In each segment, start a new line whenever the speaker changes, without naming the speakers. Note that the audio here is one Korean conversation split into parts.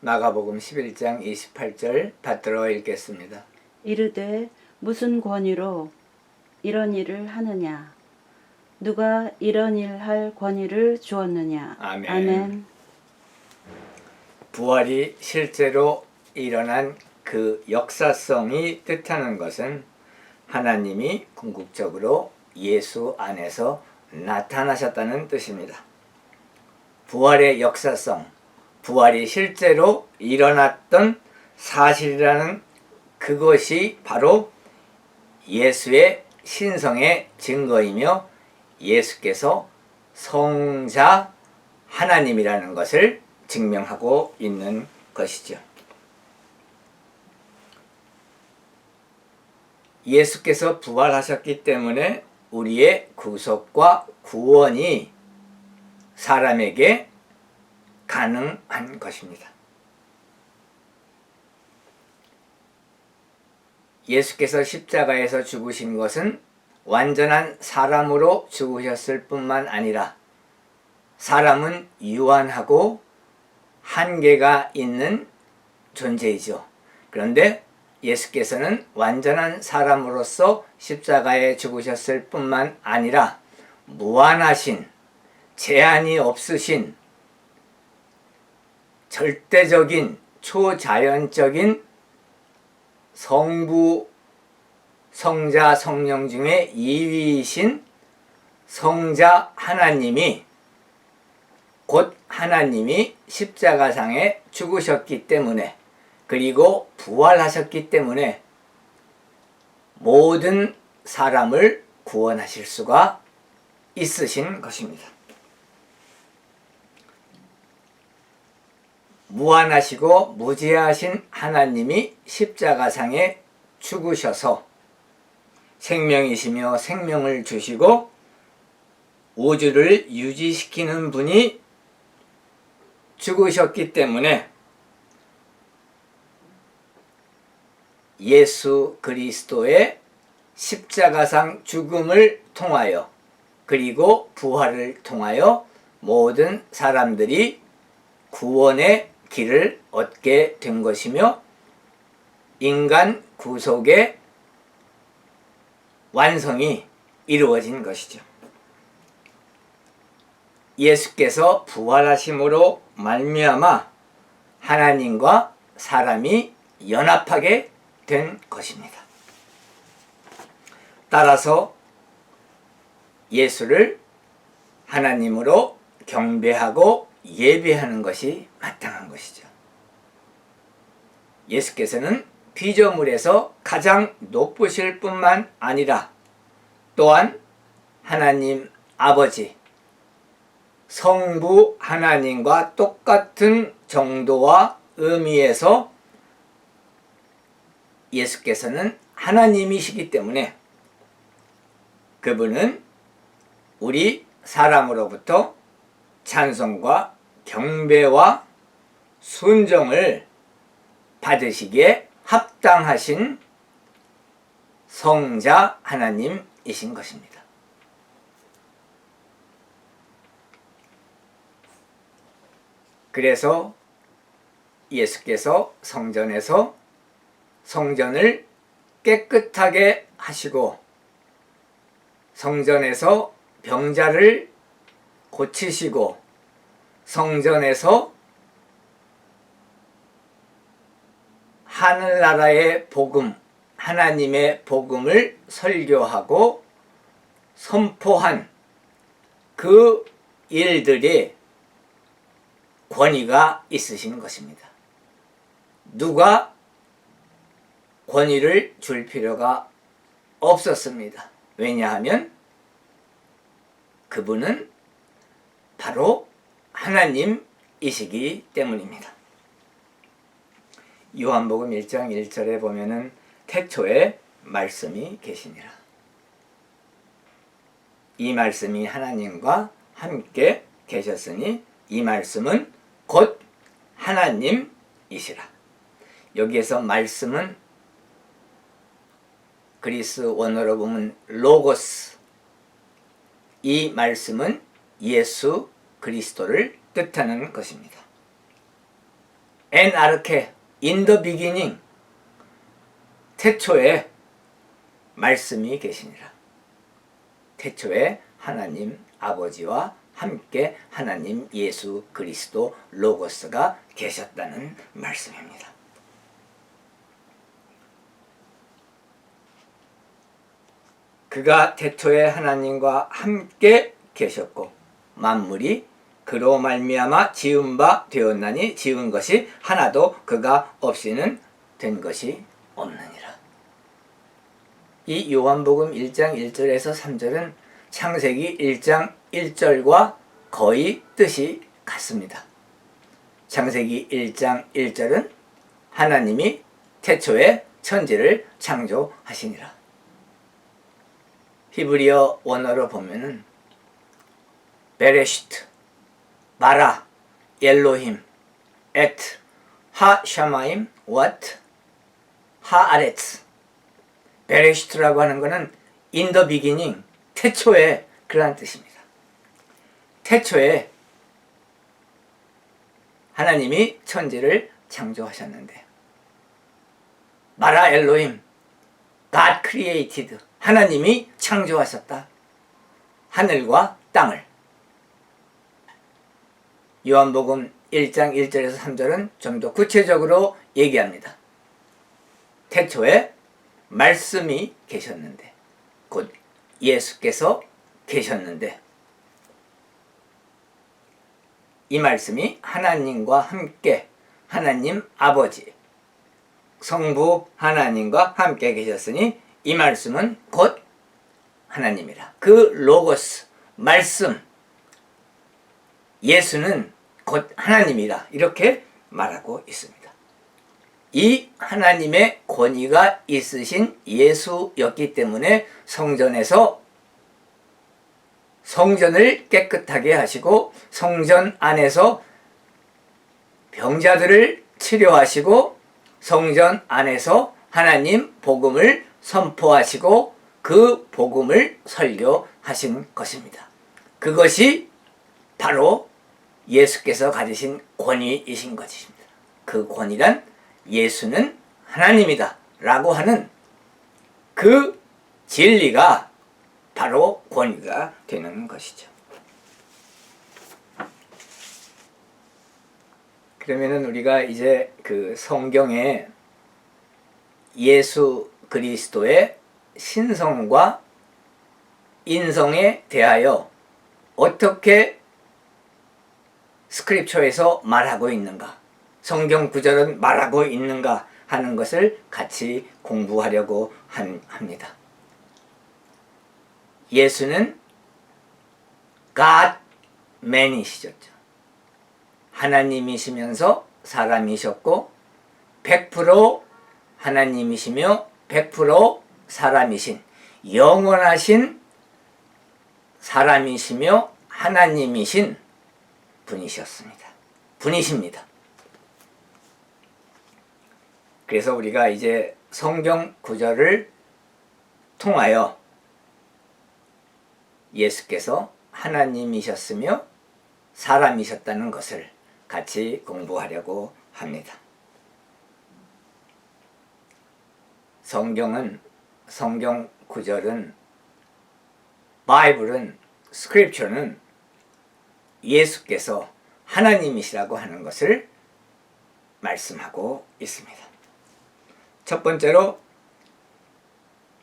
마가복음 11장 28절 받들어 읽겠습니다.
이르되 무슨 권위로 이런 일을 하느냐? 누가 이런 일 할 권위를 주었느냐?
아멘.
아멘.
부활이 실제로 일어난 그 역사성이 뜻하는 것은 하나님이 궁극적으로 예수 안에서 나타나셨다는 뜻입니다. 부활의 역사성, 부활이 실제로 일어났던 사실이라는 그것이 바로 예수의 신성의 증거이며 예수께서 성자 하나님이라는 것을 증명하고 있는 것이죠. 예수께서 부활하셨기 때문에 우리의 구속과 구원이 사람에게 가능한 것입니다. 예수께서 십자가에서 죽으신 것은 완전한 사람으로 죽으셨을 뿐만 아니라 사람은 유한하고 한계가 있는 존재이죠. 그런데 예수께서는 완전한 사람으로서 십자가에 죽으셨을 뿐만 아니라 무한하신, 제한이 없으신, 절대적인, 초자연적인 성부, 성자, 성령 중에 2위이신 성자 하나님이 곧 하나님이 십자가상에 죽으셨기 때문에 그리고 부활하셨기 때문에 모든 사람을 구원하실 수가 있으신 것입니다. 무한하시고 무제하신 하나님이 십자가상에 죽으셔서 생명이시며 생명을 주시고 우주를 유지시키는 분이 죽으셨기 때문에 예수 그리스도의 십자가상 죽음을 통하여 그리고 부활을 통하여 모든 사람들이 구원의 길을 얻게 된 것이며 인간 구속의 완성이 이루어진 것이죠. 예수께서 부활하심으로 말미암아 하나님과 사람이 연합하게 된 것입니다. 따라서 예수를 하나님으로 경배하고 예배하는 것이 마땅한 것이죠. 예수께서는 피조물에서 가장 높으실 뿐만 아니라 또한 하나님 아버지, 성부 하나님과 똑같은 정도와 의미에서 예수께서는 하나님이시기 때문에 그분은 우리 사람으로부터 찬송과 경배와 순종을 받으시기에 합당하신 성자 하나님이신 것입니다. 그래서 예수께서 성전에서 성전을 깨끗하게 하시고 성전에서 병자를 고치시고 성전에서 하늘나라의 복음, 하나님의 복음을 설교하고 선포한 그 일들이 권위가 있으신 것입니다. 누가 권위를 줄 필요가 없었습니다. 왜냐하면 그분은 바로 하나님이시기 때문입니다. 요한복음 1장 1절에 보면은 태초에 말씀이 계시니라. 이 말씀이 하나님과 함께 계셨으니 이 말씀은 곧 하나님이시라. 여기에서 말씀은 그리스 원어로 보면 로고스, 이 말씀은 예수 그리스도를 뜻하는 것입니다. en arche, in the beginning, 태초에 말씀이 계시니라. 태초에 하나님 아버지와 함께 하나님 예수 그리스도 로고스가 계셨다는 말씀입니다. 그가 태초에 하나님과 함께 계셨고 만물이 그로 말미암아 지은 바 되었나니 지은 것이 하나도 그가 없이는 된 것이 없느니라. 이 요한복음 1장 1절에서 3절은 창세기 1장 1절과 거의 뜻이 같습니다. 창세기 1장 1절은 하나님이 태초에 천지를 창조하시니라. 히브리어 원어로 보면은 베레시트, 바라, 엘로힘, 에트, 하샤마임, 왓, 하아레츠. 베레시트라고 하는 것은 in the beginning, 태초에 그러한 뜻입니다. 태초에 하나님이 천지를 창조하셨는데 마라 엘로힘, God created, 하나님이 창조하셨다. 하늘과 땅을. 요한복음 1장 1절에서 3절은 좀 더 구체적으로 얘기합니다. 태초에 말씀이 계셨는데, 곧 예수께서 계셨는데, 이 말씀이 하나님과 함께 하나님 아버지 성부 하나님과 함께 계셨으니 이 말씀은 곧 하나님이라. 그 로고스 말씀 예수는 곧 하나님이라 이렇게 말하고 있습니다. 이 하나님의 권위가 있으신 예수였기 때문에 성전에서 성전을 깨끗하게 하시고 성전 안에서 병자들을 치료하시고 성전 안에서 하나님 복음을 선포하시고 그 복음을 설교하신 것입니다. 그것이 바로 예수께서 가지신 권위이신 것입니다. 그 권위란 예수는 하나님이다 라고 하는 그 진리가 바로 권위가 되는 것이죠. 그러면은 우리가 이제 그 성경에 예수 그리스도의 신성과 인성에 대하여 어떻게 스크립처에서 말하고 있는가, 성경 구절은 말하고 있는가 하는 것을 같이 공부하려고 합니다. 예수는 God man이시죠. 하나님이시면서 사람이셨고 100% 하나님이시며 100% 사람이신 영원하신 사람이시며 하나님이신 분이십니다. 그래서 우리가 이제 성경 구절을 통하여 예수께서 하나님이셨으며 사람이셨다는 것을 같이 공부하려고 합니다. 성경 구절은 바이블은 스크립처는 예수께서 하나님이시라고 하는 것을 말씀하고 있습니다. 첫 번째로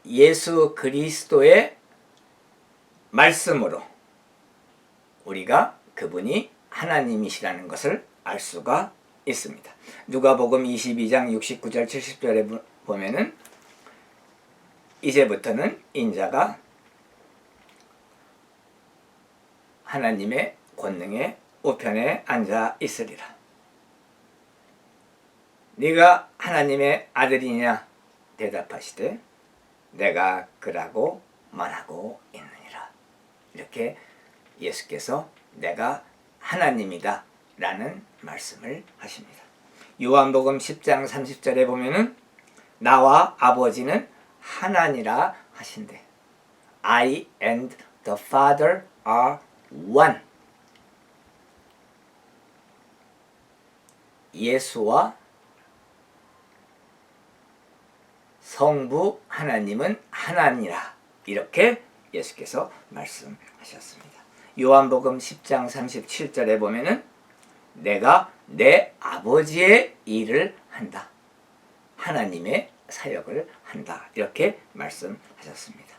예수 그리스도의 말씀으로 우리가 그분이 하나님이시라는 것을 알 수가 있습니다. 누가복음 22장 69절 70절에 보면은 이제부터는 인자가 하나님의 권능의 우편에 앉아 있으리라. 네가 하나님의 아들이냐 대답하시되 내가 그라고 말하고 있느니라. 이렇게 예수께서 내가 하나님이다 라는 말씀을 하십니다. 요한복음 10장 30절에 보면은 나와 아버지는 하나니라 하신대. I and the Father are one. 예수와 성부 하나님은 하나니라. 이렇게 예수께서 말씀하셨습니다. 요한복음 10장 37절에 보면은 내가 내 아버지의 일을 한다. 하나님의 사역을 한다. 이렇게 말씀하셨습니다.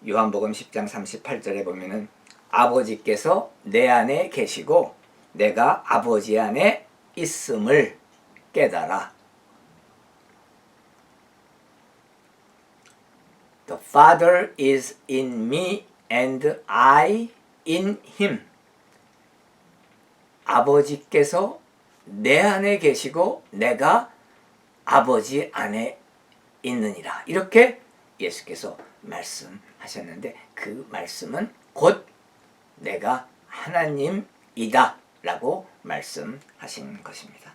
요한복음 10장 38절에 보면은 아버지께서 내 안에 계시고 내가 아버지 안에 있음을 깨달아. The Father is in me and I in him. 아버지께서 내 안에 계시고 내가 아버지 안에 있느니라. 이렇게 예수께서 말씀하셨는데 그 말씀은 곧 내가 하나님이다 라고 말씀하신 것입니다.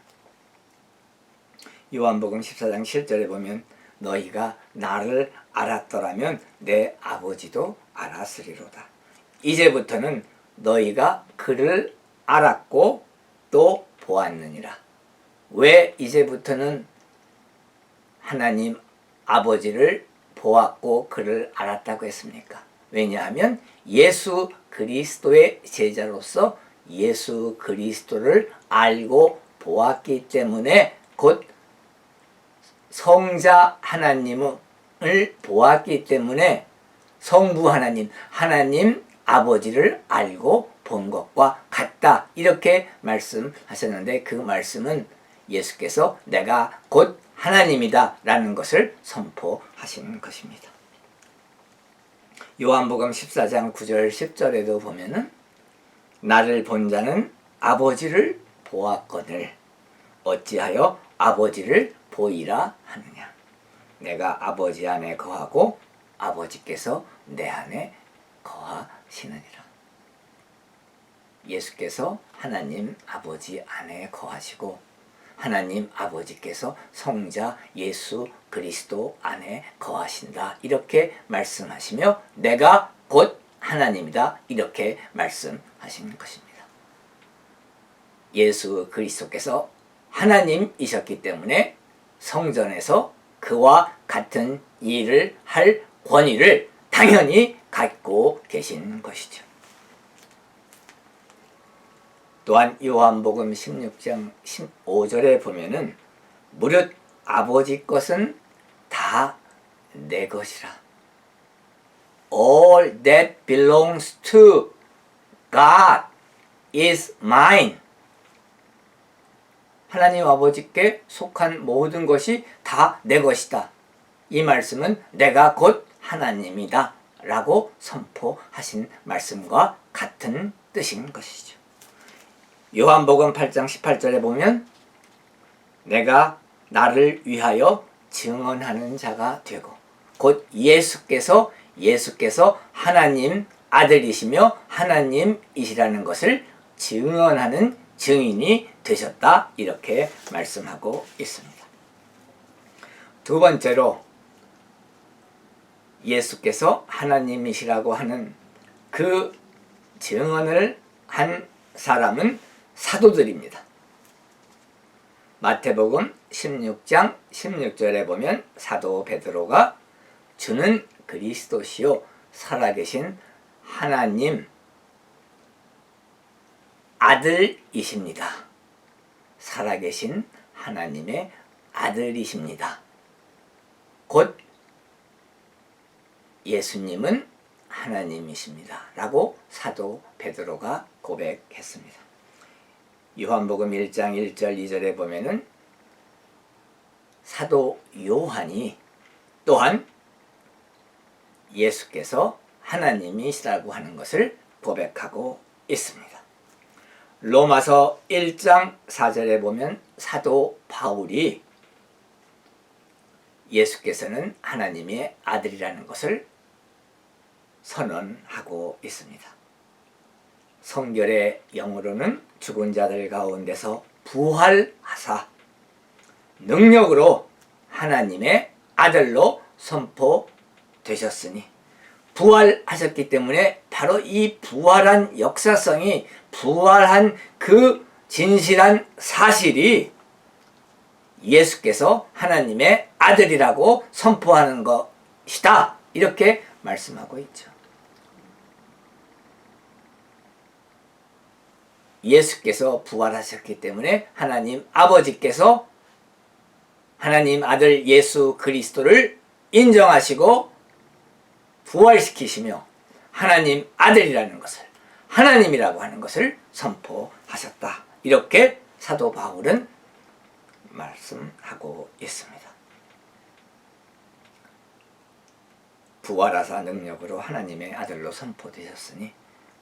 요한복음 14장 7절에 보면 너희가 나를 알았더라면 내 아버지도 알았으리로다. 이제부터는 너희가 그를 알았고 또 보았느니라. 왜 이제부터는 하나님 아버지를 보았고 그를 알았다고 했습니까? 왜냐하면 예수 그리스도의 제자로서 예수 그리스도를 알고 보았기 때문에 곧 성자 하나님을 보았기 때문에 성부 하나님, 하나님 아버지를 알고 본 것과 같다. 이렇게 말씀하셨는데 그 말씀은 예수께서 내가 곧 하나님이다 라는 것을 선포하신 것입니다. 요한복음 14장 9절 10절에도 보면은 나를 본 자는 아버지를 보았거늘 어찌하여 아버지를 보이라 하느냐. 내가 아버지 안에 거하고 아버지께서 내 안에 거하시느니라. 예수께서 하나님 아버지 안에 거하시고 하나님 아버지께서 성자 예수 그리스도 안에 거하신다. 이렇게 말씀하시며 내가 곧 하나님이다. 이렇게 말씀하신 것입니다. 예수 그리스도께서 하나님이셨기 때문에 성전에서 그와 같은 일을 할 권위를 당연히 갖고 계신 것이죠. 또한 요한복음 16장 15절에 보면은 무릇 아버지 것은 다 내 것이라. All that belongs to God is mine. 하나님 아버지께 속한 모든 것이 다 내 것이다. 이 말씀은 내가 곧 하나님이다 라고 선포하신 말씀과 같은 뜻인 것이죠. 요한복음 8장 18절에 보면 내가 나를 위하여 증언하는 자가 되고 곧 예수께서 하나님 아들이시며 하나님이시라는 것을 증언하는 증인이 되셨다. 이렇게 말씀하고 있습니다. 두 번째로 예수께서 하나님이시라고 하는 그 증언을 한 사람은 사도들입니다. 마태복음 16장 16절에 보면 사도 베드로가 주는 그리스도시요 살아계신 하나님 아들이십니다. 살아계신 하나님의 아들이십니다. 곧 예수님은 하나님이십니다. 라고 사도 베드로가 고백했습니다. 요한복음 1장 1절 2절에 보면은 사도 요한이 또한 예수께서 하나님이시라고 하는 것을 고백하고 있습니다. 로마서 1장 4절에 보면 사도 바울이 예수께서는 하나님의 아들이라는 것을 선언하고 있습니다. 성결의 영으로는 죽은 자들 가운데서 부활하사 능력으로 하나님의 아들로 선포되셨으니 부활하셨기 때문에 바로 이 부활한 역사성이 부활한 그 진실한 사실이 예수께서 하나님의 아들이라고 선포하는 것이다. 이렇게 말씀하고 있죠. 예수께서 부활하셨기 때문에 하나님 아버지께서 하나님 아들 예수 그리스도를 인정하시고 부활시키시며 하나님 아들이라는 것을, 하나님이라고 하는 것을 선포하셨다. 이렇게 사도 바울은 말씀하고 있습니다. 부활하사 능력으로 하나님의 아들로 선포되셨으니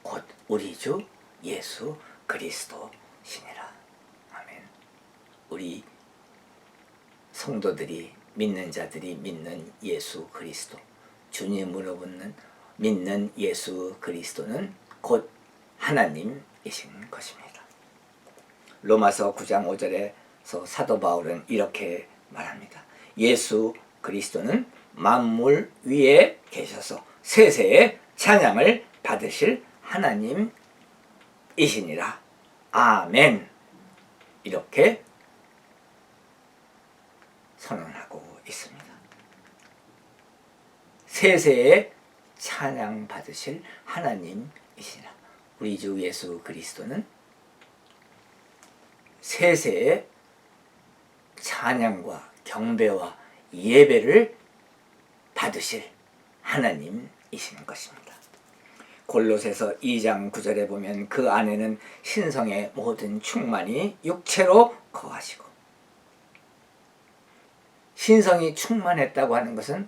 곧 우리 주 예수 그리스도시니라. 아멘. 우리 성도들이, 믿는 자들이 믿는 예수 그리스도, 주님으로 믿는 예수 그리스도는 곧 하나님이신 것입니다. 로마서 9장 5절에서 사도 바울은 이렇게 말합니다. 예수 그리스도는 만물 위에 계셔서 세세의 찬양을 받으실 하나님이시니라. 아멘. 이렇게 선언하고 있습니다. 세세의 찬양 받으실 하나님이시라. 우리 주 예수 그리스도는 세세의 찬양과 경배와 예배를 받으실 하나님이시는 것입니다. 골로새서 2장 9절에 보면 그 안에는 신성의 모든 충만이 육체로 거하시고, 신성이 충만했다고 하는 것은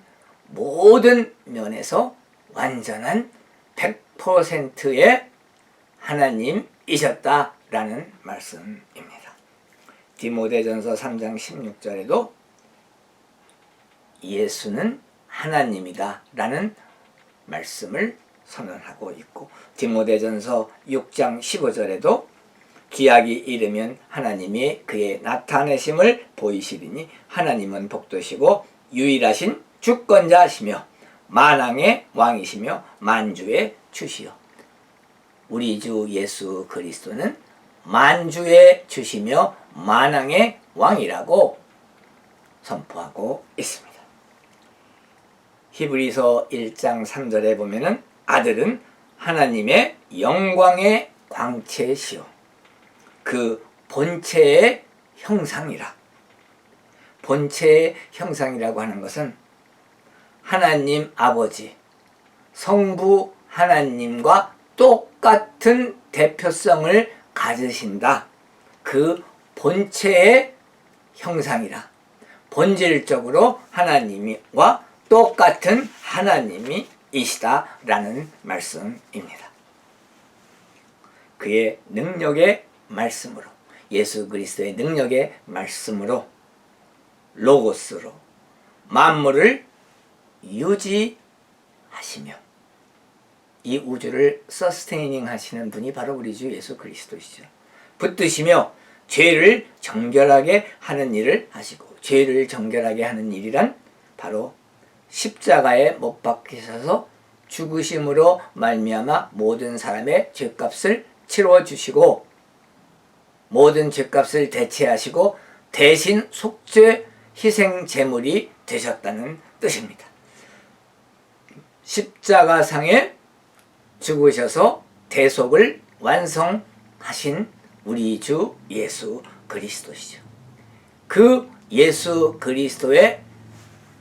모든 면에서 완전한 100%의 하나님이셨다라는 말씀입니다. 디모데전서 3장 16절에도 예수는 하나님이다 라는 말씀을 선언하고 있고, 디모데전서 6장 15절에도 기약이 이르면 하나님이 그의 나타내심을 보이시리니 하나님은 복도시고 유일하신 주권자시며 만왕의 왕이시며 만주의 주시요. 우리 주 예수 그리스도는 만주의 주시며 만왕의 왕이라고 선포하고 있습니다. 히브리서 1장 3절에 보면은 아들은 하나님의 영광의 광채시요 그 본체의 형상이라. 본체의 형상이라고 하는 것은 하나님 아버지, 성부 하나님과 똑같은 대표성을 가지신다. 그 본체의 형상이라. 본질적으로 하나님과 똑같은 하나님이시다라는 말씀입니다. 그의 능력의 말씀으로, 예수 그리스도의 능력의 말씀으로, 로고스로 만물을 유지하시며 이 우주를 서스테이닝 하시는 분이 바로 우리 주 예수 그리스도시죠. 붙드시며 죄를 정결하게 하는 일을 하시고, 죄를 정결하게 하는 일이란 바로 십자가에 못 박히셔서 죽으심으로 말미암아 모든 사람의 죄값을 치러주시고 모든 죄값을 대체하시고 대신 속죄 희생 제물이 되셨다는 뜻입니다. 십자가상에 죽으셔서 대속을 완성하신 우리 주 예수 그리스도시죠. 그 예수 그리스도의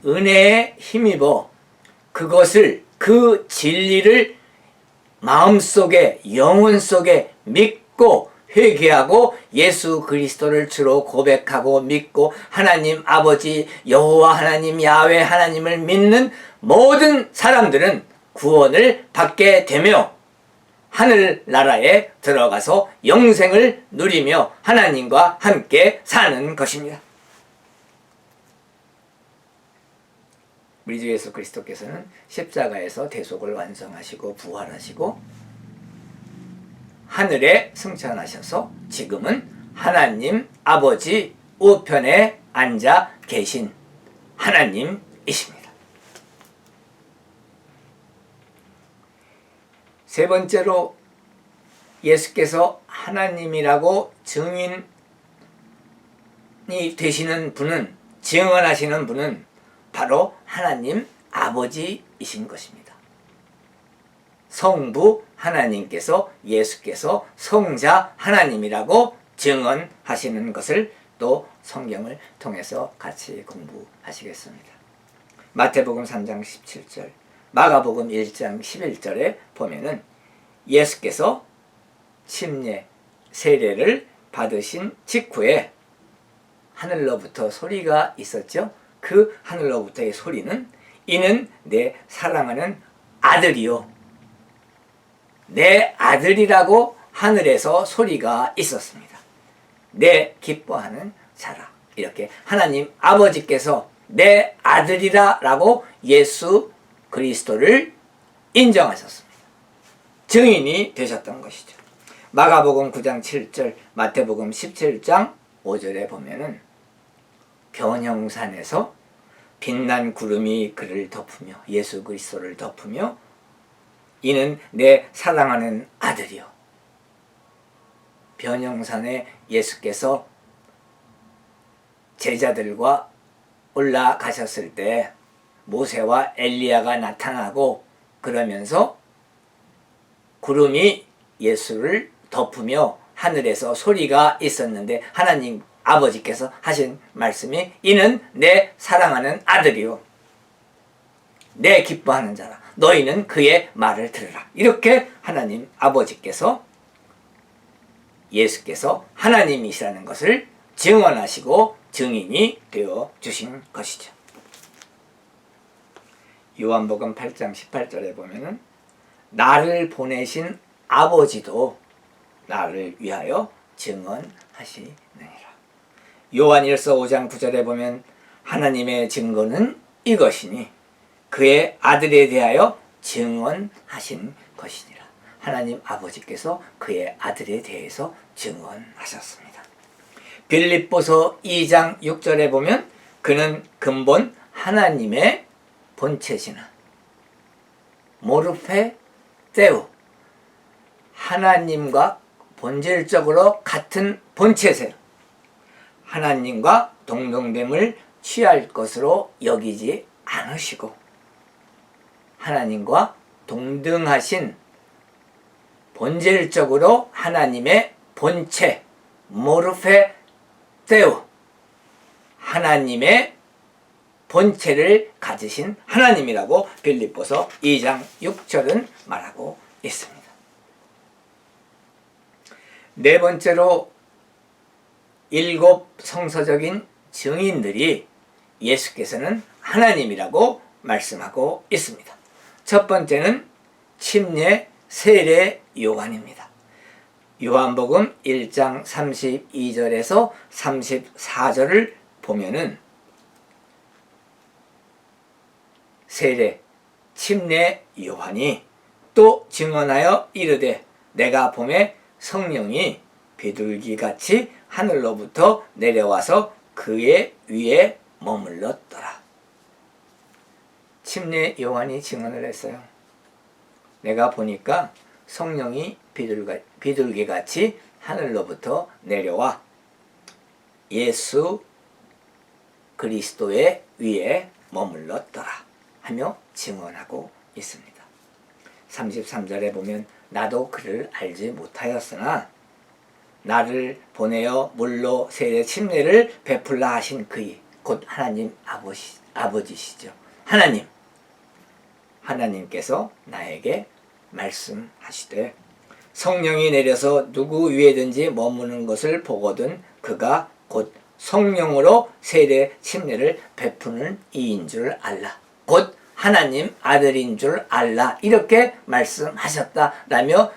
은혜에 힘입어 그것을, 그 진리를 마음속에, 영혼 속에 믿고 회개하고 예수 그리스도를 주로 고백하고 믿고 하나님 아버지 여호와 하나님 야훼 하나님을 믿는 모든 사람들은 구원을 받게 되며 하늘나라에 들어가서 영생을 누리며 하나님과 함께 사는 것입니다. 우리 주 예수 그리스도께서는 십자가에서 대속을 완성하시고 부활하시고 하늘에 승천하셔서 지금은 하나님 아버지 우편에 앉아 계신 하나님이십니다. 세 번째로 예수께서 하나님이라고 증인이 되시는 분은, 증언하시는 분은 바로 하나님 아버지이신 것입니다. 성부 하나님께서, 예수께서 성자 하나님이라고 증언하시는 것을 또 성경을 통해서 같이 공부하시겠습니다. 마태복음 3장 17절, 마가복음 1장 11절에 보면은 예수께서 침례, 세례를 받으신 직후에 하늘로부터 소리가 있었죠. 그 하늘로부터의 소리는 이는 내 사랑하는 아들이요, 내 아들이라고 하늘에서 소리가 있었습니다. 내 기뻐하는 자라. 이렇게 하나님 아버지께서 내 아들이라 라고 예수 그리스도를 인정하셨습니다. 증인이 되셨던 것이죠. 마가복음 9장 7절, 마태복음 17장 5절에 보면은 변형산에서 빛난 구름이 그를 덮으며, 예수 그리스도를 덮으며 이는 내 사랑하는 아들이요. 변형산에 예수께서 제자들과 올라가셨을 때 모세와 엘리야가 나타나고 그러면서 구름이 예수를 덮으며 하늘에서 소리가 있었는데 하나님 아버지께서 하신 말씀이 이는 내 사랑하는 아들이요, 내 기뻐하는 자라. 너희는 그의 말을 들으라. 이렇게 하나님 아버지께서, 예수께서 하나님이시라는 것을 증언하시고 증인이 되어 주신 것이죠. 요한복음 8장 18절에 보면은 나를 보내신 아버지도 나를 위하여 증언하시느니라. 요한일서 5장 9절에 보면 하나님의 증거는 이것이니 그의 아들에 대하여 증언하신 것이니라. 하나님 아버지께서 그의 아들에 대해서 증언하셨습니다. 빌립보서 2장 6절에 보면 그는 근본 하나님의 본체시나 모르페 테우, 하나님과 본질적으로 같은 본체세요. 하나님과 동등됨을 취할 것으로 여기지 않으시고 하나님과 동등하신 본질적으로 하나님의 본체 모르페 테우, 하나님의 본체를 가지신 하나님이라고 빌립보서 2장 6절은 말하고 있습니다. 네 번째로 일곱 성서적인 증인들이 예수께서는 하나님이라고 말씀하고 있습니다. 첫 번째는 침례 세례 요한입니다. 요한복음 1장 32절에서 34절을 보면은 세례 침례 요한이 또 증언하여 이르되 내가 보매 성령이 비둘기같이 하늘로부터 내려와서 그의 위에 머물렀더라. 침례 요한이 증언을 했어요. 내가 보니까 성령이 비둘기같이 하늘로부터 내려와 예수 그리스도의 위에 머물렀더라 하며 증언하고 있습니다. 33절에 보면 나도 그를 알지 못하였으나 나를 보내어 물로 세례 침례를 베풀라 하신 그이 곧 하나님 아버지시죠. 하나님께서 나에게 말씀하시되 성령이 내려서 누구 위에든지 머무는 것을 보거든 그가 곧 성령으로 세례 침례를 베푸는 이인 줄 알라. 곧 하나님 아들인 줄 알라. 이렇게 말씀하셨다라며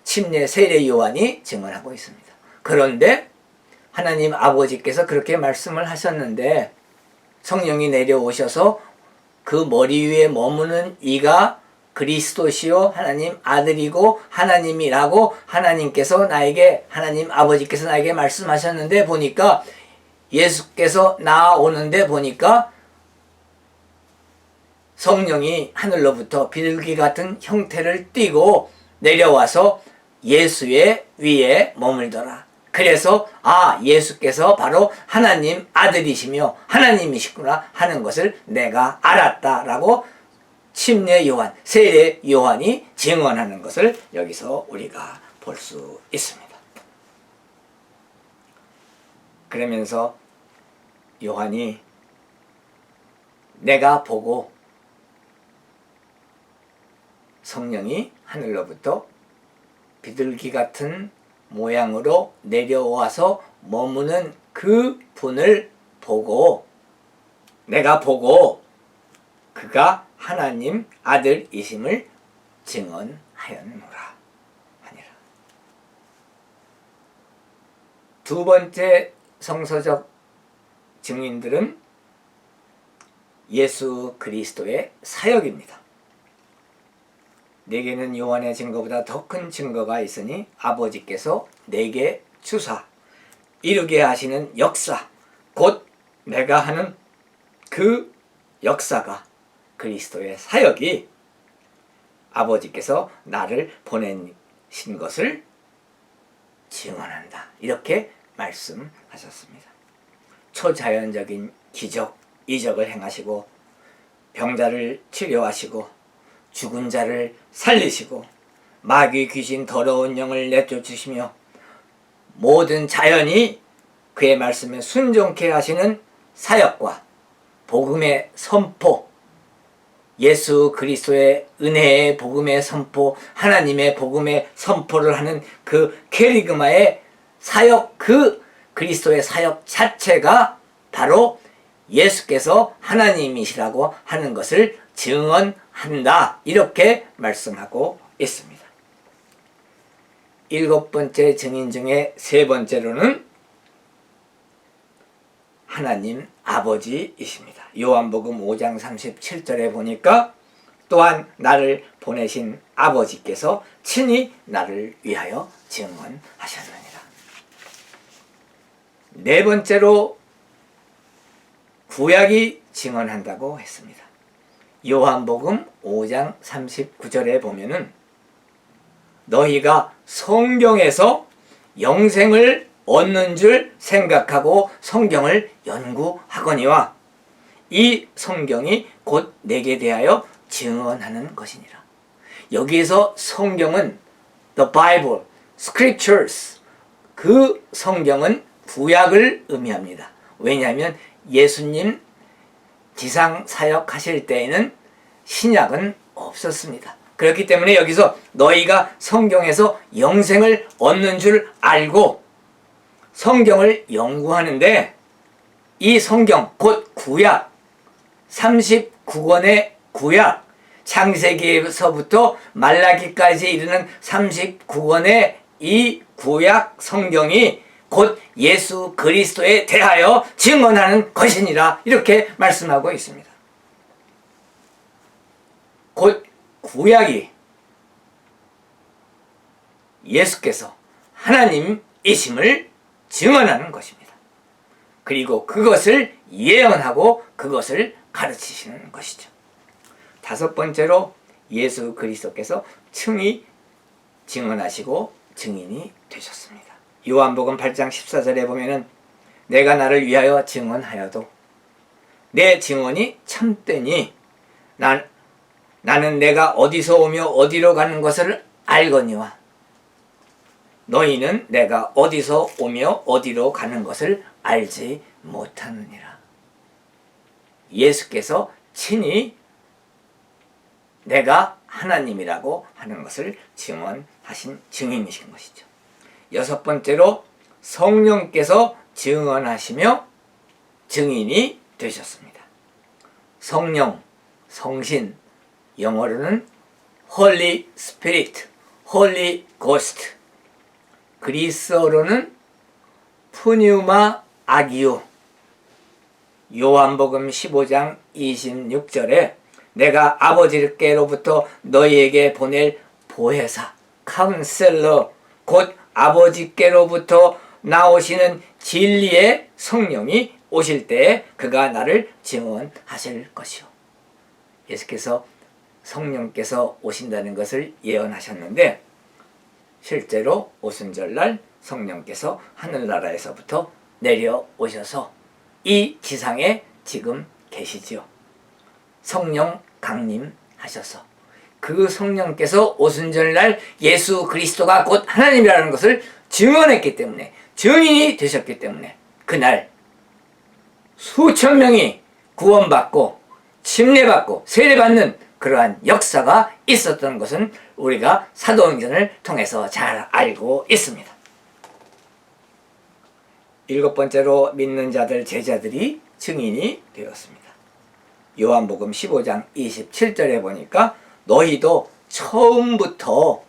침례 세례 요한이 증언하고 있습니다. 그런데 하나님 아버지께서 그렇게 말씀을 하셨는데 성령이 내려오셔서 그 머리 위에 머무는 이가 그리스도시요 하나님 아들이고 하나님이라고 하나님께서 나에게, 하나님 아버지께서 나에게 말씀하셨는데 보니까 예수께서 나오는데 보니까 성령이 하늘로부터 비둘기 같은 형태를 띠고 내려와서 예수의 위에 머물더라. 그래서 예수께서 바로 하나님 아들이시며 하나님이시구나 하는 것을 내가 알았다라고 침례 요한, 세례 요한이 증언하는 것을 여기서 우리가 볼 수 있습니다. 그러면서 요한이 내가 보고 성령이 하늘로부터 비둘기 같은 모양으로 내려와서 머무는 그 분을 보고 내가 보고 그가 하나님 아들이심을 증언하였노라 하니라. 두 번째 성서적 증인들은 예수 그리스도의 사역입니다. 내게는 요한의 증거보다 더 큰 증거가 있으니 아버지께서 내게 주사 이루게 하시는 역사, 곧 내가 하는 그 역사가 그리스도의 사역이 아버지께서 나를 보내신 것을 증언한다. 이렇게 말씀하셨습니다. 초자연적인 기적, 이적을 행하시고 병자를 치료하시고 죽은 자를 살리시고 마귀 귀신 더러운 영을 내쫓으시며 모든 자연이 그의 말씀에 순종케 하시는 사역과 복음의 선포, 예수 그리스도의 은혜의 복음의 선포, 하나님의 복음의 선포를 하는 그 케리그마의 사역, 그 그리스도의 사역 자체가 바로 예수께서 하나님이시라고 하는 것을 증언한다. 이렇게 말씀하고 있습니다. 일곱 번째 증인 중에 세 번째로는 하나님 아버지이십니다. 요한복음 5장 37절에 보니까 또한 나를 보내신 아버지께서 친히 나를 위하여 증언하셨느니라. 네 번째로 구약이 증언한다고 했습니다. 요한복음 5장 39절에 보면은 너희가 성경에서 영생을 얻는 줄 생각하고 성경을 연구하거니와 이 성경이 곧 내게 대하여 증언하는 것이니라. 여기에서 성경은 the Bible, scriptures, 그 성경은 구약을 의미합니다. 왜냐하면 예수님 지상 사역하실 때에는 신약은 없었습니다. 그렇기 때문에 여기서 너희가 성경에서 영생을 얻는 줄 알고 성경을 연구하는데 이 성경 곧 구약 39권의 구약 창세기에서부터 말라기까지 이르는 39권의 이 구약 성경이 곧 예수 그리스도에 대하여 증언하는 것이니라 이렇게 말씀하고 있습니다. 곧 구약이 예수께서 하나님이심을 증언하는 것입니다. 그리고 그것을 예언하고 그것을 가르치시는 것이죠. 다섯 번째로 예수 그리스도께서 층이 증언하시고 증인이 되셨습니다. 요한복음 8장 14절에 보면은 내가 나를 위하여 증언하여도 내 증언이 참되니 나는 내가 어디서 오며 어디로 가는 것을 알거니와 너희는 내가 어디서 오며 어디로 가는 것을 알지 못하느니라. 예수께서 친히 내가 하나님이라고 하는 것을 증언하신 증인이신 것이죠. 여섯 번째로 성령께서 증언하시며 증인이 되셨습니다. 성령, 성신, 영어로는 Holy Spirit, Holy Ghost, 그리스어로는 푸뉴마 아기오. 요한복음 15장 26절에 내가 아버지께로부터 너희에게 보낼 보혜사, 카운셀러, 곧 아버지께로부터 나오시는 진리의 성령이 오실 때에 그가 나를 증언하실 것이요. 예수께서 성령께서 오신다는 것을 예언하셨는데 실제로 오순절날 성령께서 하늘나라에서부터 내려오셔서 이 지상에 지금 계시지요. 성령 강림하셔서 그 성령께서 오순절날 예수 그리스도가 곧 하나님이라는 것을 증언했기 때문에, 증인이 되셨기 때문에 그날 수천 명이 구원받고 침례받고 세례받는 그러한 역사가 있었던 것은 우리가 사도행전을 통해서 잘 알고 있습니다. 일곱 번째로 믿는 자들, 제자들이 증인이 되었습니다. 요한복음 15장 27절에 보니까 너희도 처음부터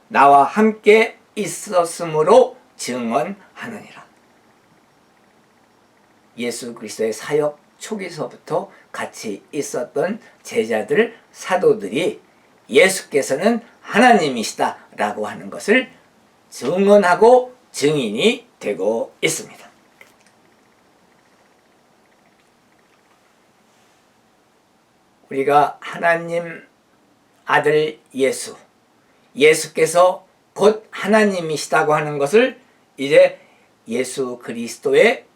나와 함께 있었으므로 증언하느니라. 예수 그리스도의 사역 초기서부터 같이 있었던 제자들, 사도들이 예수께서는 하나님이시다 라고 하는 것을 증언하고 증인이 되고 있습니다. 우리가 하나님 아들 예수, 예수께서 곧 하나님이시다고 하는 것을 이제 예수 그리스도의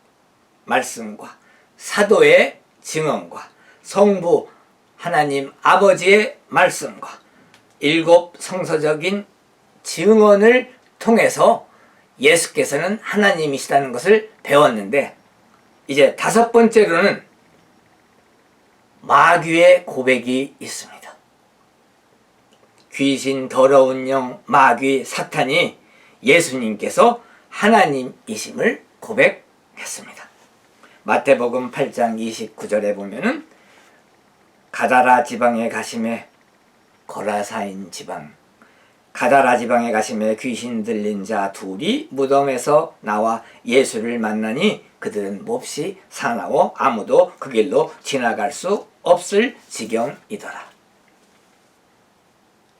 말씀과 사도의 증언과 성부 하나님 아버지의 말씀과 일곱 성서적인 증언을 통해서 예수께서는 하나님이시다는 것을 배웠는데, 이제 다섯 번째로는 마귀의 고백이 있습니다. 귀신, 더러운 영, 마귀, 사탄이 예수님께서 하나님이심을 고백했습니다. 마태복음 8장 29절에 보면은 가다라 지방에 가심에, 거라사인 지방, 가다라 지방에 가심에 귀신 들린 자 둘이 무덤에서 나와 예수를 만나니 그들은 몹시 사나워 아무도 그 길로 지나갈 수 없을 지경이더라.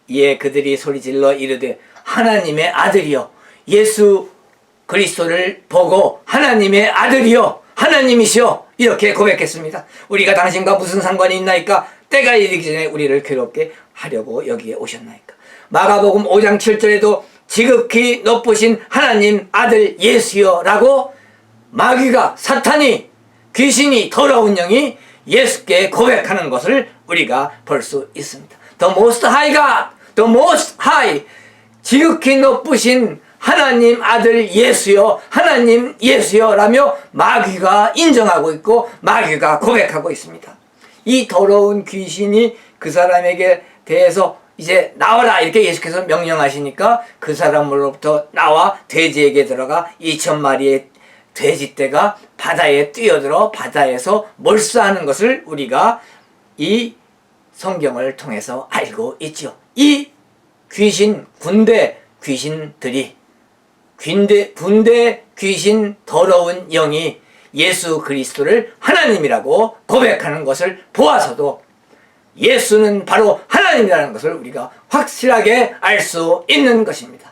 이에 그들이 소리질러 이르되 하나님의 아들이여, 예수 그리스도를 보고 하나님의 아들이여, 하나님이시여, 이렇게 고백했습니다. 우리가 당신과 무슨 상관이 있나이까? 때가 이르기 전에 우리를 괴롭게 하려고 여기에 오셨나이까? 마가복음 5장 7절에도 지극히 높으신 하나님 아들 예수여 라고 마귀가, 사탄이, 귀신이, 더러운 영이 예수께 고백하는 것을 우리가 볼 수 있습니다. The most high God, the most high, 지극히 높으신 하나님 아들 예수여, 하나님 예수여 라며 마귀가 인정하고 있고 마귀가 고백하고 있습니다. 이 더러운 귀신이 그 사람에게 대해서 이제 나와라 이렇게 예수께서 명령하시니까 그 사람으로부터 나와 돼지에게 들어가 2,000마리의 돼지떼가 바다에 뛰어들어 바다에서 몰수하는 것을 우리가 이 성경을 통해서 알고 있지요. 이 귀신, 군대 귀신들이, 군대 귀신 더러운 영이 예수 그리스도를 하나님이라고 고백하는 것을 보아서도 예수는 바로 하나님이라는 것을 우리가 확실하게 알 수 있는 것입니다.